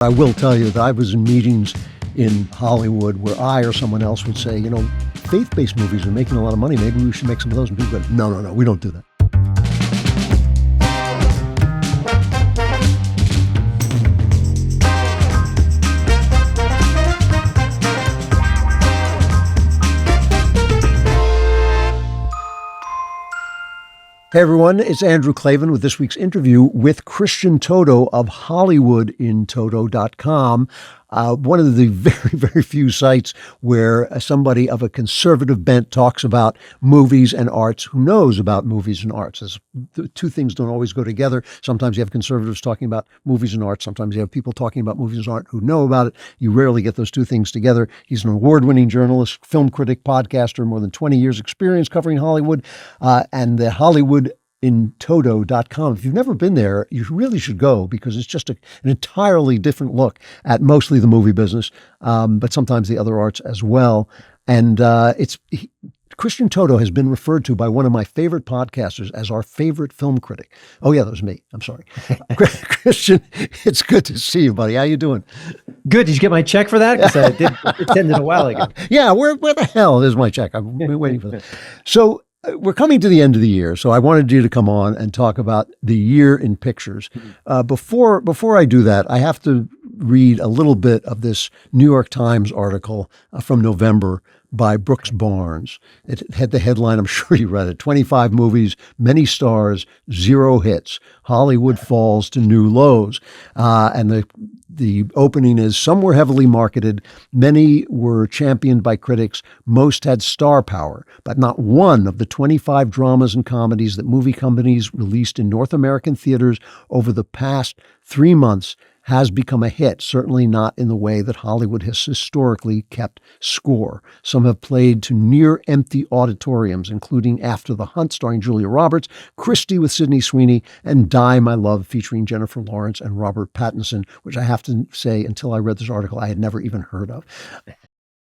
I will tell you that I was in meetings in Hollywood where I or someone else would say, faith-based movies are making a lot of money. Maybe we should make some of those. And people go, no, we don't do that. Hey everyone, it's Andrew Klavan with this week's interview with Christian Toto of HollywoodInToto.com. One of the very, very few sites where somebody of a conservative bent talks about movies and arts who knows about movies and arts. The two things don't always go together. Sometimes you have conservatives talking about movies and arts. Sometimes you have people talking about movies and art who know about it. You rarely get those two things together. He's an award-winning journalist, film critic, podcaster, more than 20 years experience covering Hollywood, and the HollywoodInToto.com. If you've never been there, you really should go because it's just an entirely different look at mostly the movie business, but sometimes the other arts as well. And Christian Toto has been referred to by one of my favorite podcasters as our favorite film critic. Oh yeah, that was me. I'm sorry. Christian, it's good to see you, buddy. How you doing? Good. Did you get my check for that? Because I did send it a while ago. Yeah, where the hell is my check? I've been waiting for that. So we're coming to the end of the year, so I wanted you to come on and talk about the year in pictures. Before I do that, I have to read a little bit of this New York Times article from November by Brooks Barnes. It had the headline, I'm sure you read it, 25 movies, many stars, 0 hits. Hollywood falls to new lows. And the opening is, some were heavily marketed, many were championed by critics, most had star power, but not one of the 25 dramas and comedies that movie companies released in North American theaters over the past 3 months has become a hit, certainly not in the way that Hollywood has historically kept score. Some have played to near-empty auditoriums, including After the Hunt, starring Julia Roberts, Christie with Sydney Sweeney, and Die, My Love, featuring Jennifer Lawrence and Robert Pattinson, which I have to say, until I read this article, I had never even heard of.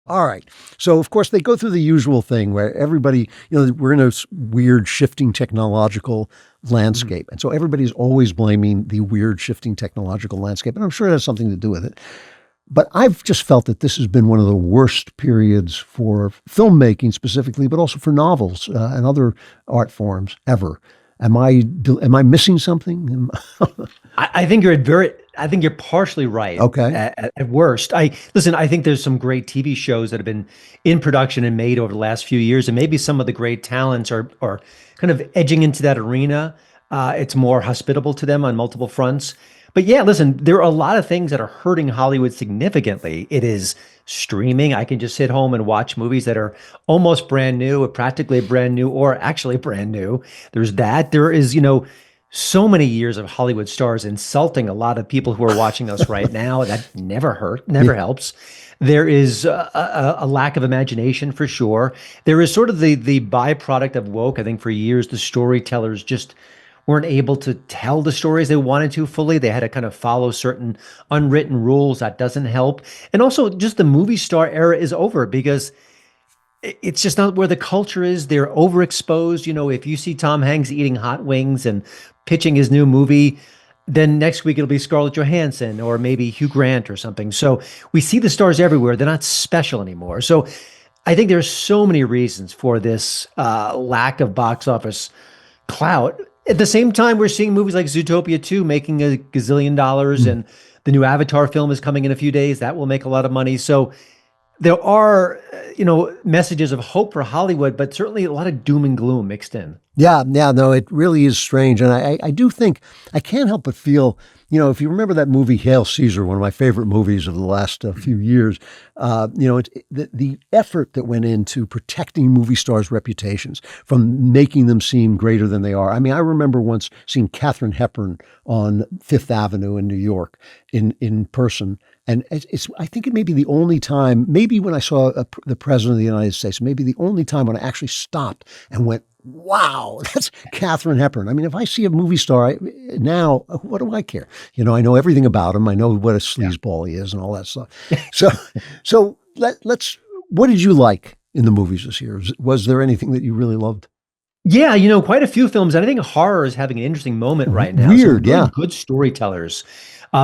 All right. So, of course, they go through the usual thing where everybody, we're in a weird shifting technological landscape. And so everybody's always blaming the weird shifting technological landscape. And I'm sure it has something to do with it. But I've just felt that this has been one of the worst periods for filmmaking specifically, but also for novels and other art forms ever. Am I missing something? I think you're partially right. Okay. At worst, I think there's some great TV shows that have been in production and made over the last few years, and maybe some of the great talents are kind of edging into that arena. It's more hospitable to them on multiple fronts. But yeah, listen, there are a lot of things that are hurting Hollywood significantly. It is streaming. I can just sit home and watch movies that are almost brand new, or practically brand new, or actually brand new. There's that. There is, so many years of Hollywood stars insulting a lot of people who are watching us right now. That never helps. There is a lack of imagination for sure. There is sort of the byproduct of woke. I think for years, the storytellers just weren't able to tell the stories they wanted to fully. They had to kind of follow certain unwritten rules. That doesn't help. And also just the movie star era is over because it's just not where the culture is. They're overexposed. If you see Tom Hanks eating hot wings and pitching his new movie, then next week it'll be Scarlett Johansson or maybe Hugh Grant or something. So we see the stars everywhere. They're not special anymore. So I think there's so many reasons for this lack of box office clout. At the same time, we're seeing movies like Zootopia 2 making $1 gazillion, and the new Avatar film is coming in a few days. That will make a lot of money. So there are, messages of hope for Hollywood, but certainly a lot of doom and gloom mixed in. Yeah, no, it really is strange. And I do think, I can't help but feel, if you remember that movie, Hail Caesar, one of my favorite movies of the last few years, the effort that went into protecting movie stars' reputations from making them seem greater than they are. I mean, I remember once seeing Katharine Hepburn on Fifth Avenue in New York in person. And I think it may be the only time, maybe when I saw the President of the United States, maybe the only time when I actually stopped and went, wow, that's Katharine Hepburn. I mean, if I see a movie star now, what do I care? I know everything about him. I know what a sleazeball he is and all that stuff. So let's, what did you like in the movies this year? Was there anything that you really loved? Yeah, quite a few films. And I think horror is having an interesting moment right now. Weird, Some really yeah. good storytellers.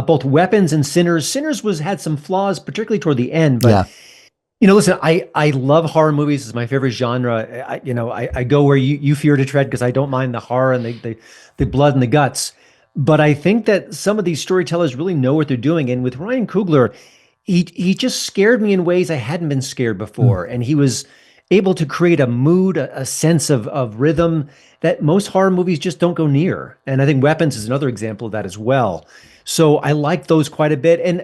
both Weapons and Sinners. Sinners had some flaws, particularly toward the end, but Yeah. listen, I love horror movies. It's my favorite genre. I go where you fear to tread because I don't mind the horror and the blood and the guts. But I think that some of these storytellers really know what they're doing. And with Ryan Coogler, he just scared me in ways I hadn't been scared before. And he was able to create a mood, a sense of rhythm that most horror movies just don't go near. And I think Weapons is another example of that as well. So I like those quite a bit. And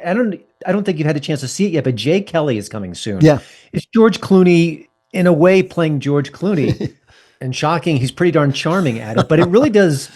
I don't think you've had a chance to see it yet, but Jay Kelly is coming soon. Yeah. It's George Clooney in a way playing George Clooney. And shocking, he's pretty darn charming at it. But it really does,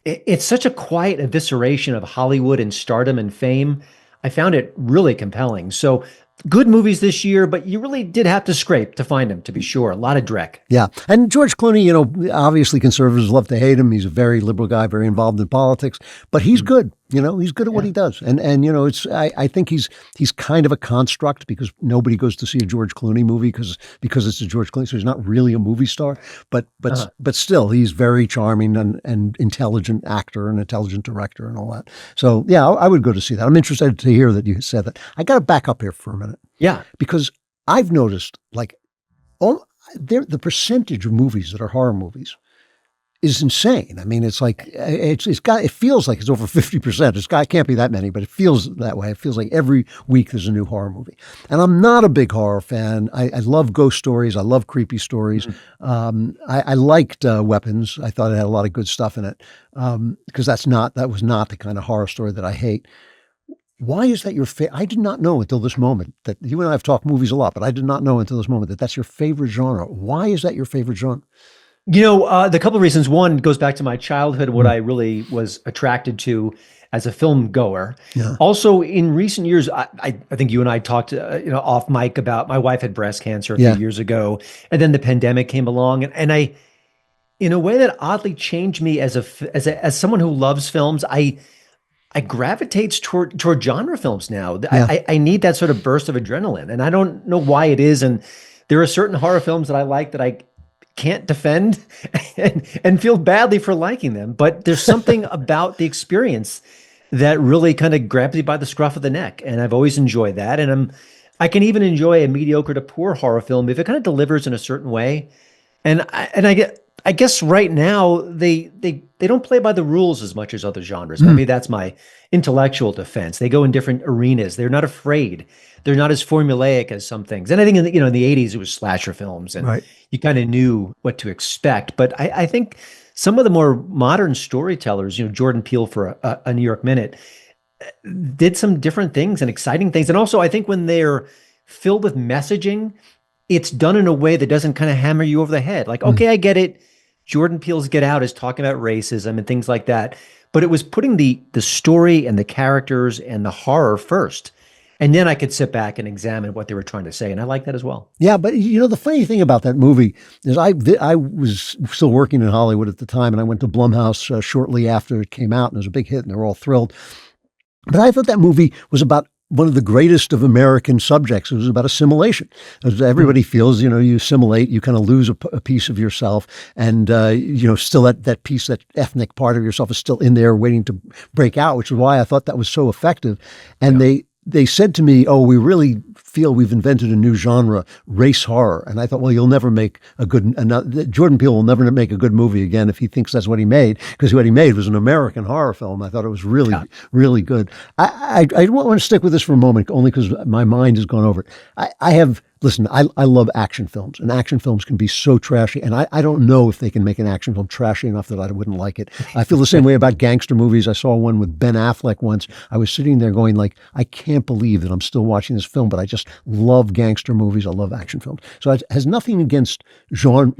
it's such a quiet evisceration of Hollywood and stardom and fame. I found it really compelling. So good movies this year, but you really did have to scrape to find them, to be sure. A lot of dreck. Yeah. And George Clooney, obviously conservatives love to hate him. He's a very liberal guy, very involved in politics, but he's good. He's good at what he does. And I think he's kind of a construct because nobody goes to see a George Clooney movie because it's a George Clooney. So he's not really a movie star, but still he's very charming and intelligent actor and intelligent director and all that. So yeah, I would go to see that. I'm interested to hear that you said that. I got to back up here for a minute. Yeah. Because I've noticed the percentage of movies that are horror movies is insane. I mean, it's like it feels like it's over 50%. It can't be that many, but it feels that way. It feels like every week there's a new horror movie. And I'm not a big horror fan. I love ghost stories. I love creepy stories. I liked Weapons. I thought it had a lot of good stuff in it because that was not the kind of horror story that I hate. Why is that your favorite? I did not know until this moment that you and I have talked movies a lot, but I did not know until this moment that that's your favorite genre. Why is that your favorite genre? The couple of reasons. One goes back to my childhood, what I really was attracted to as a film goer. Yeah. Also, in recent years, I think you and I talked, off mic about my wife had breast cancer a few years ago, and then the pandemic came along, and I, in a way that oddly changed me as someone who loves films, I gravitates toward genre films now. Yeah. I need that sort of burst of adrenaline, and I don't know why it is. And there are certain horror films that I like that I can't defend and feel badly for liking them. But there's something about the experience that really kind of grabs you by the scruff of the neck. And I've always enjoyed that. And I can even enjoy a mediocre to poor horror film if it kind of delivers in a certain way. And I guess right now they don't play by the rules as much as other genres. Maybe that's my intellectual defense. They go in different arenas. They're not afraid. They're not as formulaic as some things. And I think in the 80s it was slasher films, and you kind of knew what to expect. But I think some of the more modern storytellers, Jordan Peele for a New York Minute, did some different things and exciting things. And also I think when they're filled with messaging, it's done in a way that doesn't kind of hammer you over the head. Like, okay, I get it. Jordan Peele's Get Out is talking about racism and things like that, but it was putting the story and the characters and the horror first. And then I could sit back and examine what they were trying to say. And I like that as well. Yeah, but the funny thing about that movie is I was still working in Hollywood at the time, and I went to Blumhouse shortly after it came out, and it was a big hit, and they were all thrilled. But I thought that movie was about one of the greatest of American subjects. It was about assimilation. As everybody feels, you assimilate, you kind of lose a piece of yourself, and still that piece, that ethnic part of yourself is still in there waiting to break out, which is why I thought that was so effective. And they said to me, "Oh, we really feel we've invented a new genre, race horror." And I thought, well, you'll never make Jordan Peele will never make a good movie again if he thinks that's what he made, because what he made was an American horror film. I thought it was really, really good. I want to stick with this for a moment, only because my mind has gone over it. Listen, I love action films, and action films can be so trashy, and I don't know if they can make an action film trashy enough that I wouldn't like it. I feel the same way about gangster movies. I saw one with Ben Affleck once. I was sitting there going like, I can't believe that I'm still watching this film, but I just love gangster movies. I love action films. So it has nothing against genre,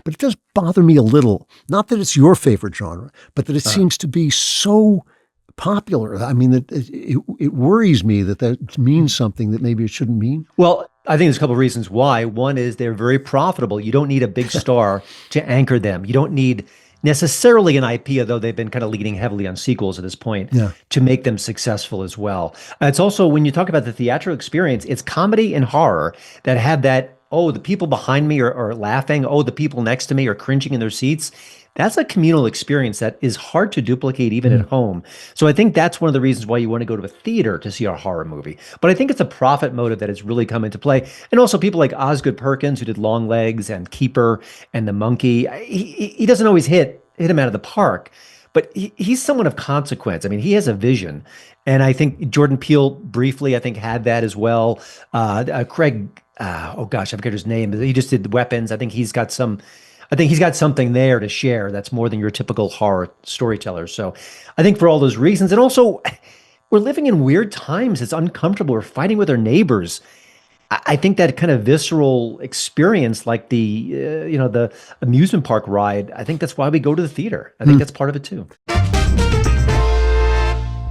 but it does bother me a little. Not that it's your favorite genre, but that it seems to be so popular. I mean, it worries me that means something that maybe it shouldn't mean. Well, I think there's a couple of reasons why. One is they're very profitable. You don't need a big star to anchor them. You don't need necessarily an IP, although they've been kind of leaning heavily on sequels at this point, to make them successful as well. It's also, when you talk about the theatrical experience, it's comedy and horror that have that oh, the people behind me are laughing. Oh, the people next to me are cringing in their seats. That's a communal experience that is hard to duplicate even at home. So I think that's one of the reasons why you want to go to a theater to see a horror movie. But I think it's a profit motive that has really come into play. And also people like Osgood Perkins, who did Long Legs and Keeper and The Monkey. He doesn't always hit him out of the park, but he's someone of consequence. I mean, he has a vision. And I think Jordan Peele briefly, I think, had that as well. Craig, oh gosh, I forget his name. He just did Weapons. I think he's got something there to share that's more than your typical horror storyteller. So I think for all those reasons, and also we're living in weird times. It's uncomfortable. We're fighting with our neighbors. I think that kind of visceral experience, like the amusement park ride, I think that's why we go to the theater. I think that's part of it too.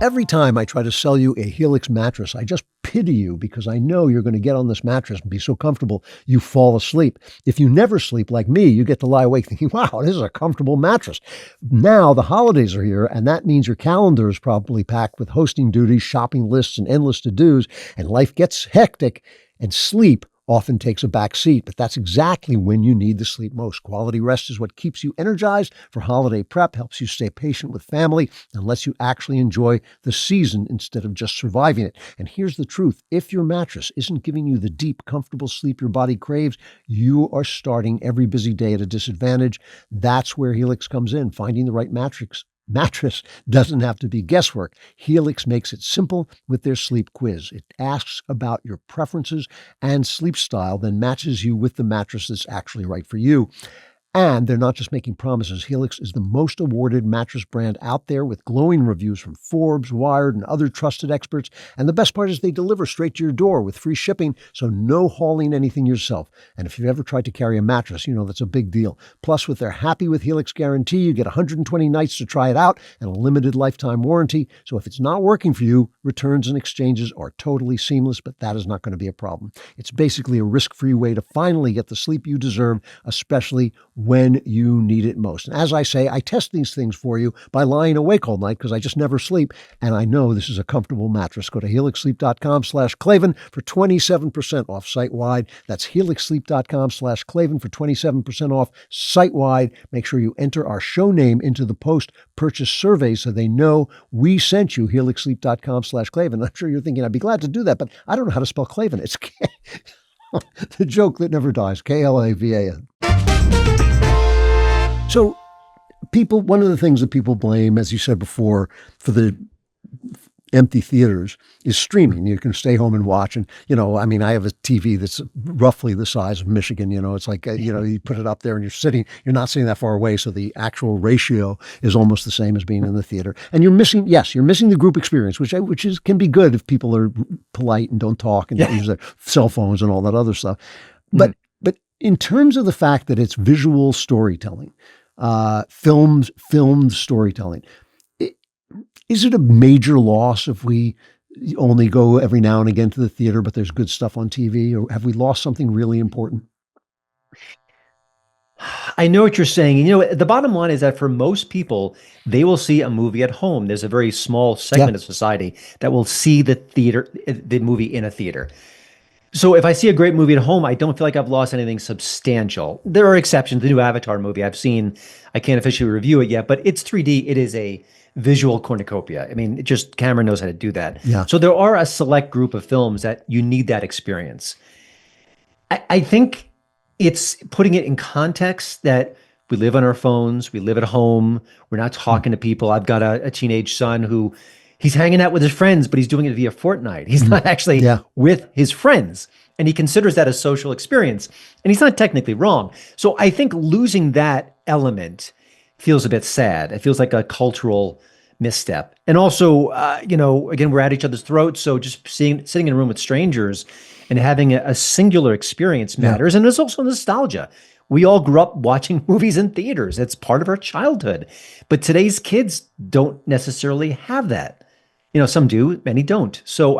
Every time I try to sell you a Helix mattress, I just pity you because I know you're going to get on this mattress and be so comfortable you fall asleep. If you never sleep like me, you get to lie awake thinking, wow, this is a comfortable mattress. Now the holidays are here, and that means your calendar is probably packed with hosting duties, shopping lists, and endless to-dos, and life gets hectic, and sleep often takes a back seat, but that's exactly when you need the sleep most. Quality rest is what keeps you energized for holiday prep, helps you stay patient with family, and lets you actually enjoy the season instead of just surviving it. And here's the truth. If your mattress isn't giving you the deep, comfortable sleep your body craves, you are starting every busy day at a disadvantage. That's where Helix comes in. Finding the right mattress doesn't have to be guesswork. Helix makes it simple with their sleep quiz. It asks about your preferences and sleep style, then matches you with the mattress that's actually right for you. And they're not just making promises. Helix is the most awarded mattress brand out there with glowing reviews from Forbes, Wired, and other trusted experts. And the best part is they deliver straight to your door with free shipping, so no hauling anything yourself. And if you've ever tried to carry a mattress, you know that's a big deal. Plus, with their Happy with Helix guarantee, you get 120 nights to try it out and a limited lifetime warranty. So if it's not working for you, returns and exchanges are totally seamless, but that is not going to be a problem. It's basically a risk-free way to finally get the sleep you deserve, especially when you need it most. And as I say, I test these things for you by lying awake all night because I just never sleep. And I know this is a comfortable mattress. Go to helixsleep.com/Klavan for 27% off site-wide. That's helixsleep.com/Klavan for 27% off site-wide. Make sure you enter our show name into the post-purchase survey so they know we sent you. helixsleep.com/Klavan. I'm sure you're thinking, I'd be glad to do that, but I don't know how to spell Klavan. It's the joke that never dies. Klavan. So one of the things that people blame, as you said before, for the empty theaters is streaming. You can stay home and watch. And, I have a TV that's roughly the size of Michigan. It's like, you put it up there and you're not sitting that far away. So the actual ratio is almost the same as being in the theater. And you're missing the group experience, which can be good if people are polite and don't talk and don't use their cell phones and all that other stuff. But in terms of the fact that it's visual storytelling, filmed storytelling, is it a major loss if we only go every now and again to the theater, but there's good stuff on TV, or have we lost something really important? I know what you're saying. The bottom line is that for most people, they will see a movie at home. There's a very small segment of society that will see the movie in a theater. So if I see a great movie at home, I don't feel like I've lost anything substantial. There are exceptions. The new Avatar movie I've seen, I can't officially review it yet, but it's 3D. It is a visual cornucopia. I mean, Cameron knows how to do that. Yeah. So there are a select group of films that you need that experience. I think it's putting it in context that we live on our phones, we live at home, we're not talking to people. I've got a teenage son who he's hanging out with his friends, but he's doing it via Fortnite. He's not actually with his friends. And he considers that a social experience. And he's not technically wrong. So I think losing that element feels a bit sad. It feels like a cultural misstep. And also, again, we're at each other's throats. So just sitting in a room with strangers and having a singular experience matters. And there's also nostalgia. We all grew up watching movies in theaters. It's part of our childhood. But today's kids don't necessarily have that. Some do, many don't. So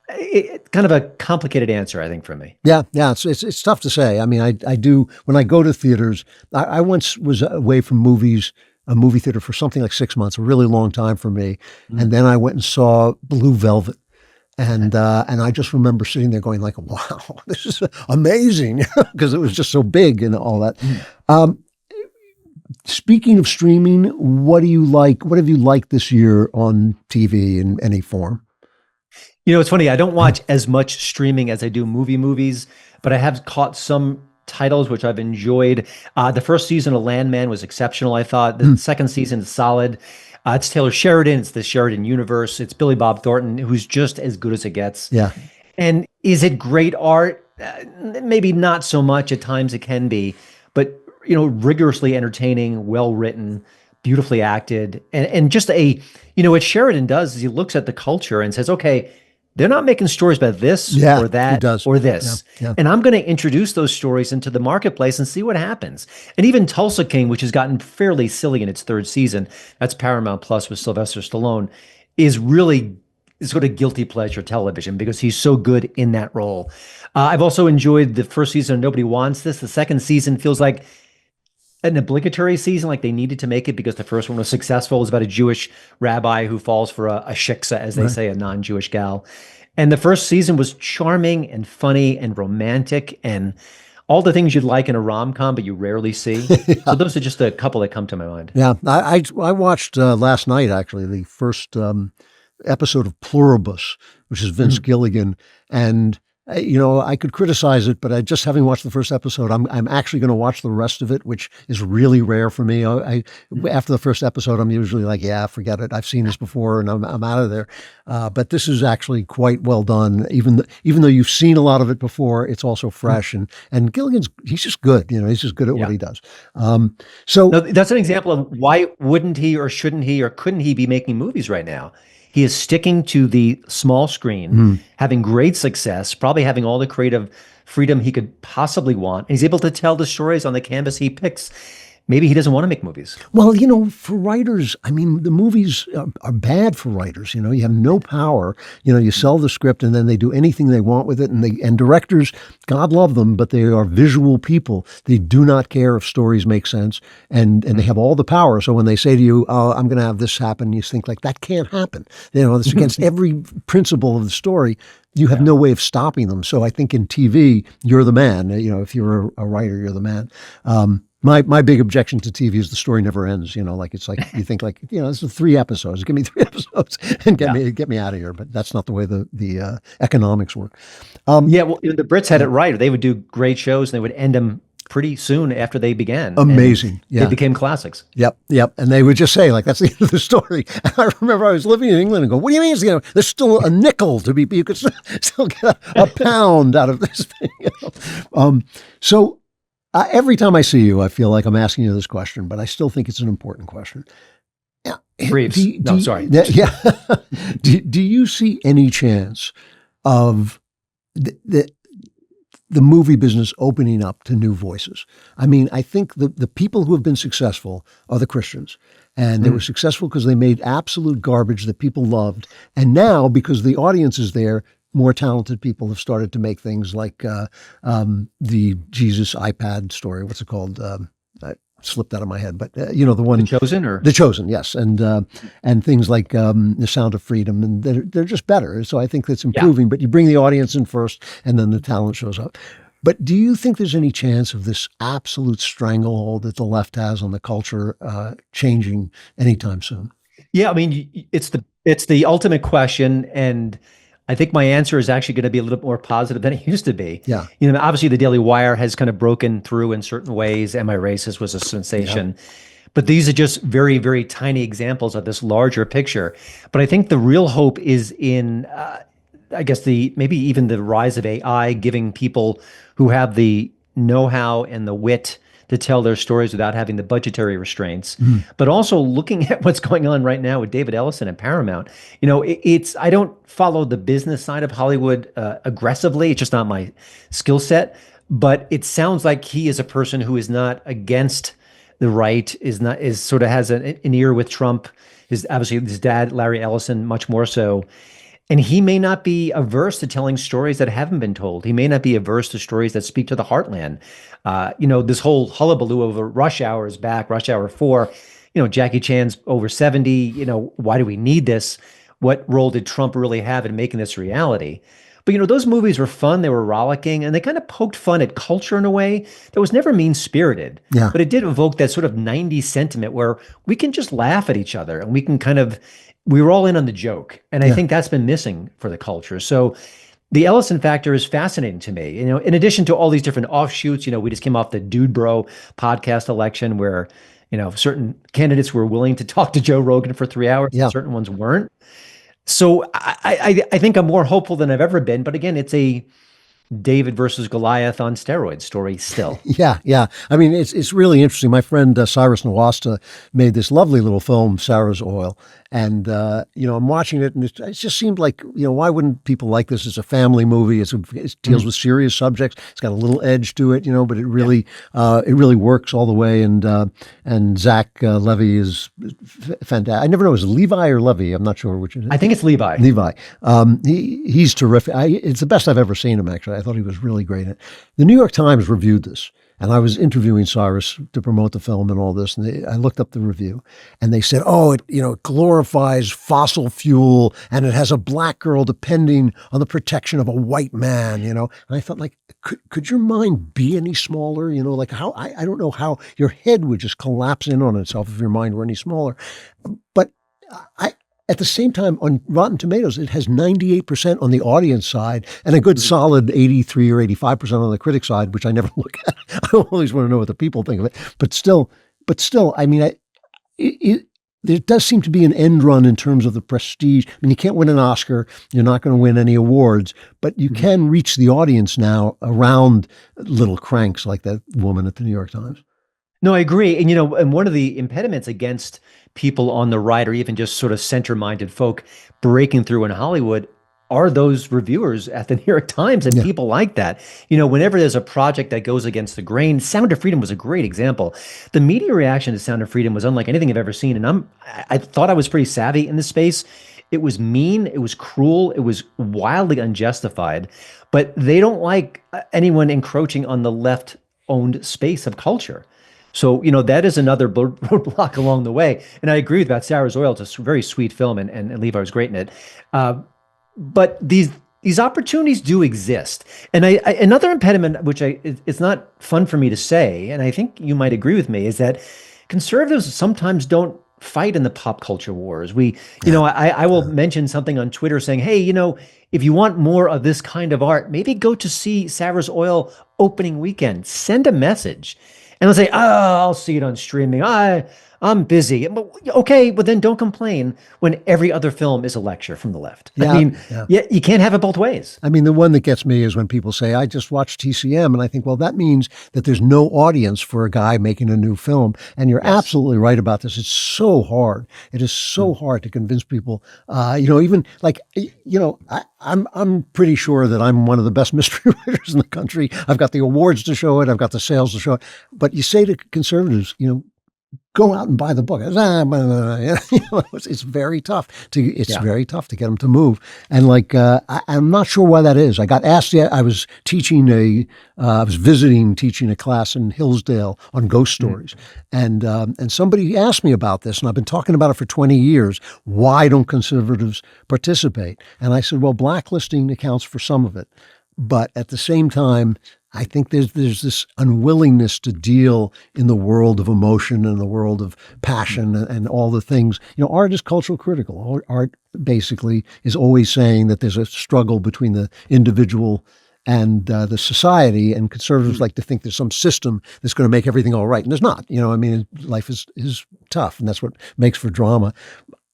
it's kind of a complicated answer, I think, for me. Yeah. It's tough to say. I mean, I do, when I go to theaters, I once was away from a movie theater for something like 6 months, a really long time for me. And then I went and saw Blue Velvet. And I just remember sitting there going like, wow, this is amazing, because it was just so big and all that. Um, Speaking of streaming, what do you like? What have you liked this year on TV in any form? It's funny. I don't watch as much streaming as I do movies, but I have caught some titles which I've enjoyed. The first season of Landman was exceptional, I thought. The second season is solid. It's Taylor Sheridan. It's the Sheridan universe. It's Billy Bob Thornton, who's just as good as it gets. Yeah. And is it great art? Maybe not so much. At times it can be, but rigorously entertaining, well written, beautifully acted, and just what Sheridan does is he looks at the culture and says, okay, they're not making stories about this Yeah, or he that does. or this. Yeah. And I'm going to introduce those stories into the marketplace and see what happens. And even Tulsa King, which has gotten fairly silly in its third season, that's Paramount Plus with Sylvester Stallone, is really sort of guilty pleasure television because he's so good in that role. I've also enjoyed the first season of Nobody Wants This. The second season feels like an obligatory season, like they needed to make it because the first one was successful. It was about a Jewish rabbi who falls for a shiksa, as they say, a non-Jewish gal. And the first season was charming and funny and romantic and all the things you'd like in a rom-com, but you rarely see. So those are just a couple that come to my mind. Yeah. I watched last night, actually, the first episode of Pluribus, which is Vince Gilligan. And I could criticize it, but just having watched the first episode, I'm actually going to watch the rest of it, which is really rare for me. After the first episode, I'm usually like, yeah, forget it. I've seen this before, and I'm out of there. But this is actually quite well done. Even though you've seen a lot of it before, it's also fresh. And Gilligan's, he's just good. He's just good at what he does. So no, that's an example of why wouldn't he or shouldn't he or couldn't he be making movies right now? He is sticking to the small screen, having great success, probably having all the creative freedom he could possibly want. And he's able to tell the stories on the canvas he picks. Maybe he doesn't want to make movies. Well, for writers, I mean, the movies are bad for writers. You have no power. You sell the script and then they do anything they want with it. And directors, God love them, but they are visual people. They do not care if stories make sense, and they have all the power. So when they say to you, "Oh, I'm going to have this happen," you think like that can't happen. It's against every principle of the story. You have no way of stopping them. So I think in TV, you're the man. If you're a writer, you're the man. My big objection to TV is the story never ends. It's like you think like, this is 3 episodes. Give me 3 episodes and get me out of here. But that's not the way the economics work. Well, the Brits had it right. They would do great shows and they would end them pretty soon after they began. Amazing. They became classics. Yep. And they would just say like, that's the end of the story. And I remember I was living in England and go, what do you mean? There's still a nickel to be, you could still get a pound out of this thing. So every time I see you, I feel like I'm asking you this question, but I still think it's an important question. Reeves. Sorry. Yeah. Do you see any chance of the movie business opening up to new voices? I mean, I think the people who have been successful are the Christians. And they were successful because they made absolute garbage that people loved. And now, because the audience is there, more talented people have started to make things like the Jesus iPad story. What's it called? That slipped out of my head, but the one, The Chosen, yes, and things like The Sound of Freedom, and they're just better. So I think that's improving. But you bring the audience in first, and then the talent shows up. But do you think there's any chance of this absolute stranglehold that the left has on the culture changing anytime soon? Yeah, I mean, it's the ultimate question, and I think my answer is actually going to be a little bit more positive than it used to be. Yeah. Obviously the Daily Wire has kind of broken through in certain ways. Am I Racist was a sensation. Yeah. But these are just very, very tiny examples of this larger picture. But I think the real hope is in, I guess, maybe even the rise of AI, giving people who have the know-how and the wit to tell their stories without having the budgetary restraints, but also looking at what's going on right now with David Ellison and Paramount. I don't follow the business side of Hollywood aggressively. It's just not my skill set, but it sounds like he is a person who is not against the right, is sort of has an ear with Trump. Obviously his dad, Larry Ellison, much more so. And he may not be averse to telling stories that haven't been told. He may not be averse to stories that speak to the heartland. This whole hullabaloo over Rush Hour is back, Rush Hour 4. Jackie Chan's over 70. Why do we need this? what role did Trump really have in making this reality? But those movies were fun, they were rollicking, and they kind of poked fun at culture in a way that was never mean-spirited. Yeah. But it did evoke that sort of 90s sentiment where we can just laugh at each other and we can we were all in on the joke. And I Yeah. think that's been missing for the culture. So the Ellison factor is fascinating to me. In addition to all these different offshoots, we just came off the Dude Bro podcast election where, certain candidates were willing to talk to Joe Rogan for 3 hours, Yeah. and certain ones weren't. So I think I'm more hopeful than I've ever been. But again, it's a David versus Goliath on steroids story still. Yeah, yeah. I mean, it's really interesting. My friend Cyrus Nawasta made this lovely little film, Sarah's Oil, and I'm watching it, and it just seemed like why wouldn't people like this? It's a family movie. It deals with serious subjects. It's got a little edge to it, but it really works all the way. And Zach Levy is fantastic. I never know, is it Levi or Levy? I'm not sure which it is. I think it's Levi. Levi. He's terrific. It's the best I've ever seen him, actually. I thought he was really great in it. The New York Times reviewed this, and I was interviewing Cyrus to promote the film and all this, and I looked up the review, and they said, it glorifies fossil fuel, and it has a black girl depending on the protection of a white man, And I thought, like, could your mind be any smaller? Like how, I don't know how your head would just collapse in on itself if your mind were any smaller. But at the same time, on Rotten Tomatoes, it has 98% on the audience side and a good solid 83 or 85% on the critic side, which I never look at. I always want to know what the people think of it. But still, I mean, there does seem to be an end run in terms of the prestige. I mean, you can't win an Oscar. You're not going to win any awards, but you can reach the audience now around little cranks like that woman at the New York Times. No, I agree. And, and one of the impediments against people on the right or even just sort of center-minded folk breaking through in Hollywood are those reviewers at the New York Times and people like that. Whenever there's a project that goes against the grain, Sound of Freedom was a great example. The media reaction to Sound of Freedom was unlike anything I've ever seen. And I thought I was pretty savvy in this space. It was mean, it was cruel, it was wildly unjustified, but they don't like anyone encroaching on the left-owned space of culture. So, that is another roadblock along the way. And I agree with that. Sarah's Oil, it's a very sweet film, and Levi was great in it. But these opportunities do exist. And another impediment, which it's not fun for me to say, and I think you might agree with me, is that conservatives sometimes don't fight in the pop culture wars. I will mention something on Twitter saying, hey, if you want more of this kind of art, maybe go to see Sarah's Oil opening weekend. Send a message. And they'll say, I'll see it on streaming. I'm busy. Okay, but then don't complain when every other film is a lecture from the left. Yeah, I mean, you can't have it both ways. I mean, the one that gets me is when people say, I just watched TCM, and I think, well, that means that there's no audience for a guy making a new film. And you're absolutely right about this. It's so hard. It is so hard to convince people, even like, I'm pretty sure that I'm one of the best mystery writers in the country. I've got the awards to show it. I've got the sales to show it. But you say to conservatives, go out and buy the book. It's very tough very tough to get them to move. And I'm not sure why that is. I got asked. I was teaching teaching a class in Hillsdale on ghost stories, and somebody asked me about this, and I've been talking about it for 20 years. Why don't conservatives participate? And I said, well, blacklisting accounts for some of it, but at the same time, I think there's this unwillingness to deal in the world of emotion and the world of passion and all the things. Art is cultural critical. Art basically is always saying that there's a struggle between the individual and the society, and conservatives like to think there's some system that's going to make everything all right. And there's not. Life is tough, and that's what makes for drama.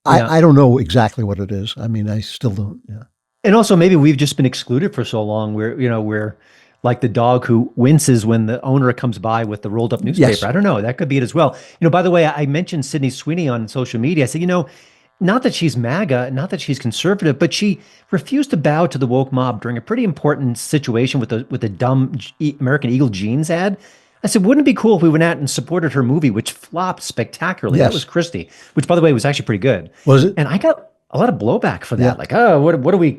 I don't know exactly what it is. I mean, I still don't. Yeah. And also maybe we've just been excluded for so long we're like the dog who winces when the owner comes by with the rolled up newspaper. Yes. I don't know. That could be it as well. By the way, I mentioned Sydney Sweeney on social media. I said, not that she's MAGA, not that she's conservative, but she refused to bow to the woke mob during a pretty important situation with the dumb American Eagle jeans ad. I said, wouldn't it be cool if we went out and supported her movie, which flopped spectacularly? Yes. That was Christie, which, by the way, was actually pretty good. Was it? And I got a lot of blowback for that. Yeah. Like,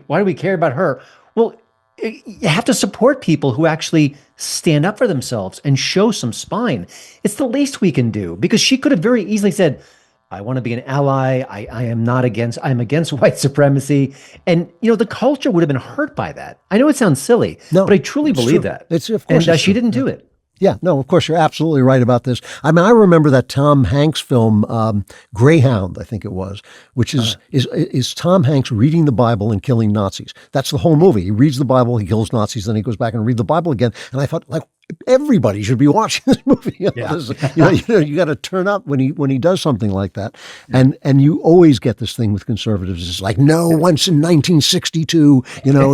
why do we care about her? Well, you have to support people who actually stand up for themselves and show some spine. It's the least we can do, because she could have very easily said, I want to be an ally. I am not against, I'm against white supremacy. And, the culture would have been hurt by that. I know it sounds silly, No, but I truly it's believe true. that. It's of course And it's she true. didn't Yeah. do it. Yeah, no, of course, you're absolutely right about this. I mean, I remember that Tom Hanks film, Greyhound, I think it was, which is Tom Hanks reading the Bible and killing Nazis. That's the whole movie. He reads the Bible, he kills Nazis, then he goes back and reads the Bible again. And I thought, like, everybody should be watching this movie. Yeah. You got to turn up when he does something like that. And you always get this thing with conservatives. It's like, no, once in 1962,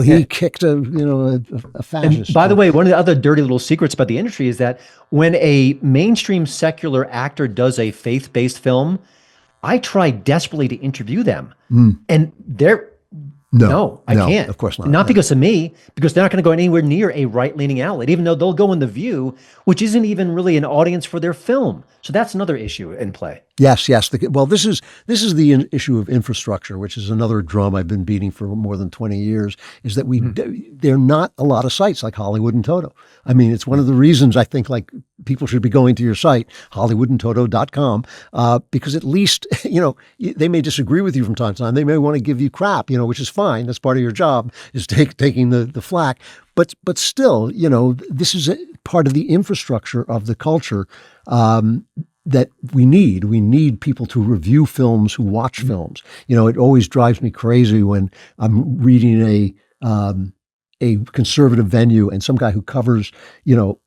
he kicked a fascist. And by the way, one of the other dirty little secrets about the industry is that when a mainstream secular actor does a faith-based film, I try desperately to interview them. And they're no, I can't. Of course not. Not because of me, because they're not going to go anywhere near a right-leaning outlet, even though they'll go in The View, which isn't even really an audience for their film. So that's another issue in play. Yes. Well, this is the issue of infrastructure, which is another drum I've been beating for more than 20 years. Is that there are not a lot of sites like Hollywood In Toto. I mean, it's one of the reasons I think like people should be going to your site, HollywoodInToto.com, because at least they may disagree with you from time to time. They may want to give you crap, which is fine. That's part of your job, is taking the flack. But still, this is part of the infrastructure of the culture. That we need. We need people to review films, who watch films. It always drives me crazy when I'm reading a conservative venue and some guy who covers,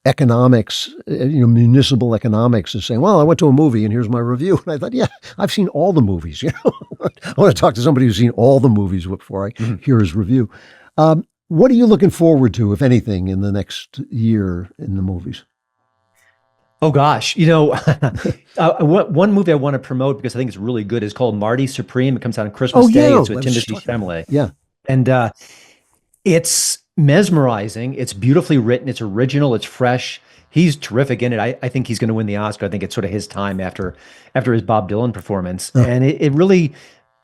economics, municipal economics is saying, well, I went to a movie and here's my review. And I thought, yeah, I've seen all the movies. I want to talk to somebody who's seen all the movies before I hear his review. What are you looking forward to, if anything, in the next year in the movies? Oh gosh, one movie I want to promote because I think it's really good is called Marty Supreme. It comes out on Christmas Day. It's with Timothy Chalamet. Yeah, and it's mesmerizing. It's beautifully written. It's original. It's fresh. He's terrific in it. I think he's going to win the Oscar. I think it's sort of his time after his Bob Dylan performance. And it really,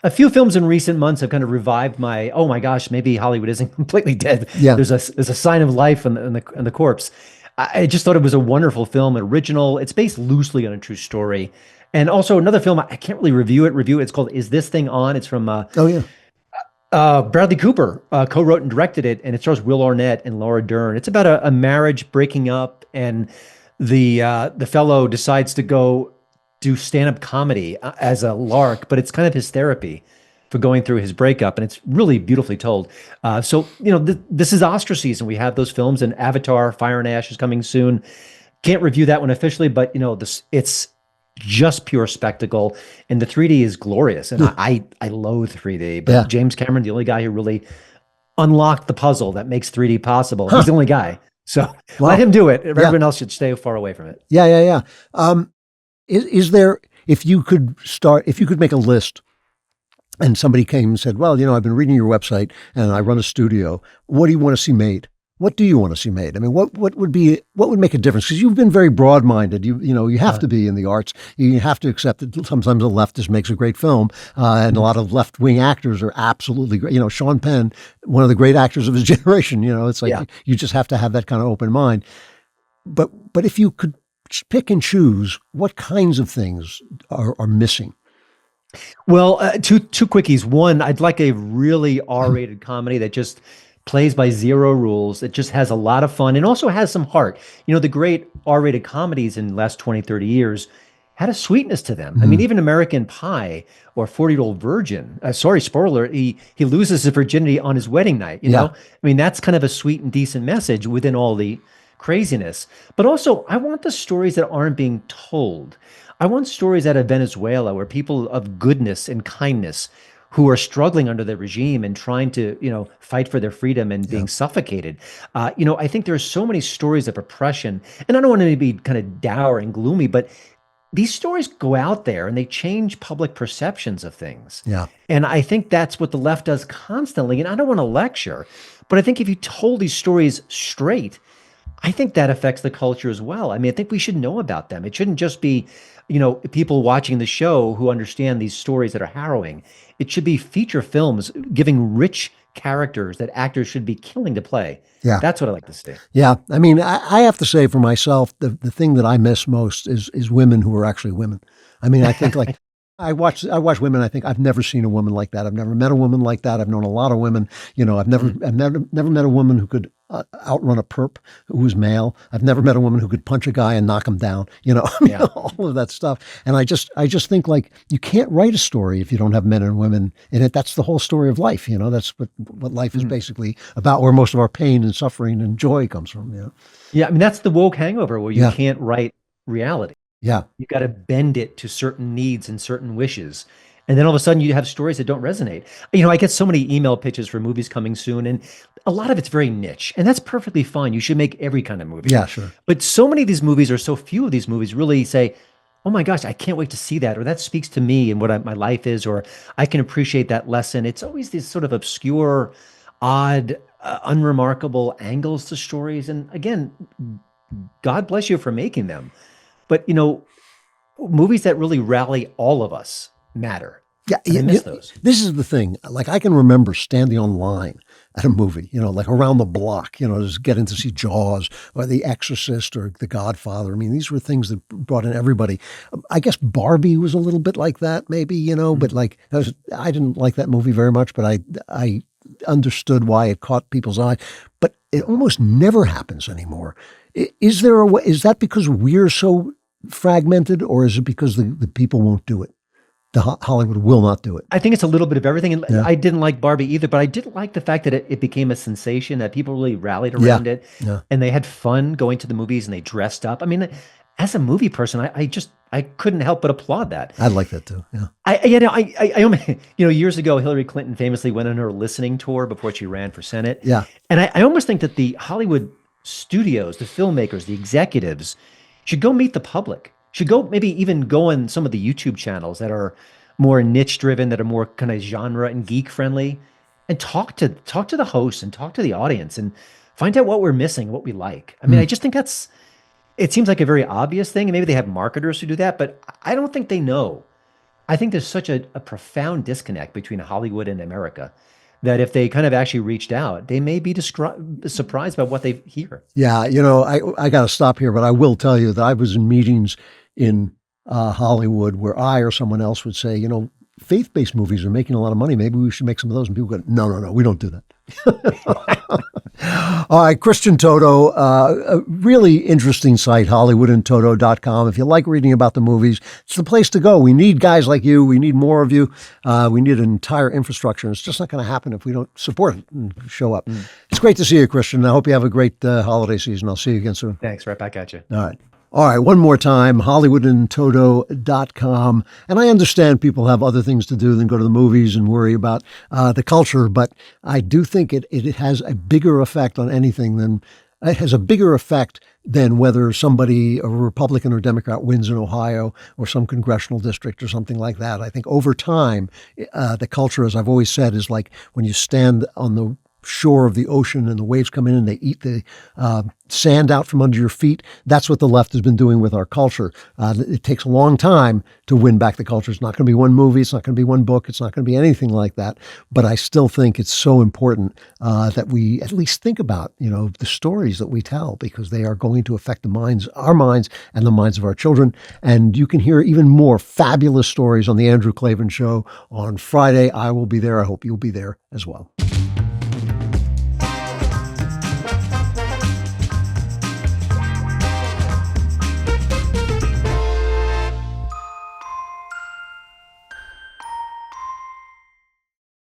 a few films in recent months have kind of revived my, oh my gosh, maybe Hollywood isn't completely dead. Yeah. There's a sign of life in the corpse. I just thought it was a wonderful film, original. It's based loosely on a true story. And also another film, I can't really review it. It's called Is This Thing On? It's from Bradley Cooper co-wrote and directed it, and it stars Will Arnett and Laura Dern. It's about a marriage breaking up, and the fellow decides to go do stand-up comedy as a lark, but it's kind of his therapy for going through his breakup, and it's really beautifully told. So this is Oscar season. We have those films, and Avatar: Fire and Ash is coming soon. Can't review that one officially, but it's just pure spectacle, and the 3D is glorious. And I loathe 3D, but James Cameron, the only guy who really unlocked the puzzle that makes 3D possible. He's the only guy. So let him do it. Everyone else should stay far away from it. Yeah. Is there, if you could make a list and somebody came and said, well, I've been reading your website and I run a studio. What do you want to see made? What do you want to see made? I mean, what would make a difference? Because you've been very broad-minded. You have to be in the arts. You have to accept that sometimes a leftist makes a great film, and a lot of left-wing actors are absolutely great. Sean Penn, one of the great actors of his generation. It's like you just have to have that kind of open mind. But if you could pick and choose, what kinds of things are missing? Well, two quickies. One, I'd like a really R-rated comedy that just plays by zero rules. It just has a lot of fun and also has some heart. The great R-rated comedies in the last 20, 30 years had a sweetness to them. I mean, even American Pie or 40-Year-Old Virgin, sorry, spoiler, he loses his virginity on his wedding night, know? I mean, that's kind of a sweet and decent message within all the craziness. But also, I want the stories that aren't being told. I want stories out of Venezuela where people of goodness and kindness who are struggling under the regime and trying to, fight for their freedom and being suffocated. I think there are so many stories of oppression, and I don't want to be kind of dour and gloomy, but these stories go out there and they change public perceptions of things. Yeah. And I think that's what the left does constantly. And I don't want to lecture, but I think if you told these stories straight, I think that affects the culture as well. I mean, I think we should know about them. It shouldn't just be, people watching the show who understand these stories that are harrowing. It should be feature films giving rich characters that actors should be killing to play. Yeah. That's what I like to see. Yeah. I mean, I have to say for myself, the thing that I miss most is women who are actually women. I mean, I think like I watch women. I think I've never seen a woman like that. I've never met a woman like that. I've known a lot of women. I've never met a woman who could outrun a perp who was male. I've never met a woman who could punch a guy and knock him down. Yeah. All of that stuff. And I just think like you can't write a story if you don't have men and women in it. That's the whole story of life. That's what life is basically about, where most of our pain and suffering and joy comes from. Yeah. I mean, that's the woke hangover where you Yeah. can't write reality. Yeah. You got to bend it to certain needs and certain wishes. And then all of a sudden you have stories that don't resonate. I get so many email pitches for movies coming soon, and a lot of it's very niche, and that's perfectly fine. You should make every kind of movie. Yeah, sure. But so many of these movies, or so few of these movies, really say, oh my gosh, I can't wait to see that, or that speaks to me and what my life is, or I can appreciate that lesson. It's always these sort of obscure, odd, unremarkable angles to stories. And again, God bless you for making them. But movies that really rally all of us matter. Yeah, And I miss those. this is the thing. Like I can remember standing on line at a movie, like around the block, just getting to see Jaws or The Exorcist or The Godfather. I mean, these were things that brought in everybody. I guess Barbie was a little bit like that, maybe, but like I didn't like that movie very much, but I understood why it caught people's eye. But it almost never happens anymore. Is there a way? Is that because we're so fragmented, or is it because the people won't do it? Hollywood will not do it. I think it's a little bit of everything. And Yeah. I didn't like Barbie either, but I did like the fact that it became a sensation, that people really rallied Yeah. around it, Yeah. and they had fun going to the movies and they dressed up. I mean, as a movie person, I couldn't help but applaud that. I like that too. Yeah. Years ago, Hillary Clinton famously went on her listening tour before she ran for Senate. Yeah. And I almost think that the Hollywood studios, the filmmakers, the executives should go meet the public, should go maybe even go on some of the YouTube channels that are more niche driven, that are more kind of genre and geek friendly, and talk to the hosts and talk to the audience and find out what we're missing, what we like. I mean, I just think it seems like a very obvious thing, and maybe they have marketers who do that, but I don't think they know. I think there's such a profound disconnect between Hollywood and America that if they kind of actually reached out, they may be surprised by what they hear. Yeah. I got to stop here, but I will tell you that I was in meetings in Hollywood where I or someone else would say, faith-based movies are making a lot of money. Maybe we should make some of those. And people go, no, we don't do that. All right, Christian Toto, a really interesting site, HollywoodInToto.com. If you like reading about the movies, it's the place to go. We need guys like you. We need more of you. We need an entire infrastructure. It's just not going to happen if we don't support it and show up. It's great to see you, Christian. I hope you have a great holiday season. I'll see you again soon. Thanks. Right back at you. All right. All right, one more time, HollywoodInToto.com. And I understand people have other things to do than go to the movies and worry about the culture, but I do think it has a bigger effect on anything than it has a bigger effect than whether somebody, a Republican or Democrat, wins in Ohio or some congressional district or something like that. I think over time, the culture, as I've always said, is like when you stand on the shore of the ocean and the waves come in and they eat the sand out from under your feet. That's what the left has been doing with our culture. It takes a long time to win back the culture. It's not going to be one movie. It's not going to be one book. It's not going to be anything like that. But I still think it's so important that we at least think about, the stories that we tell, because they are going to affect our minds and the minds of our children. And you can hear even more fabulous stories on the Andrew Klavan Show on Friday. I will be there. I hope you'll be there as well.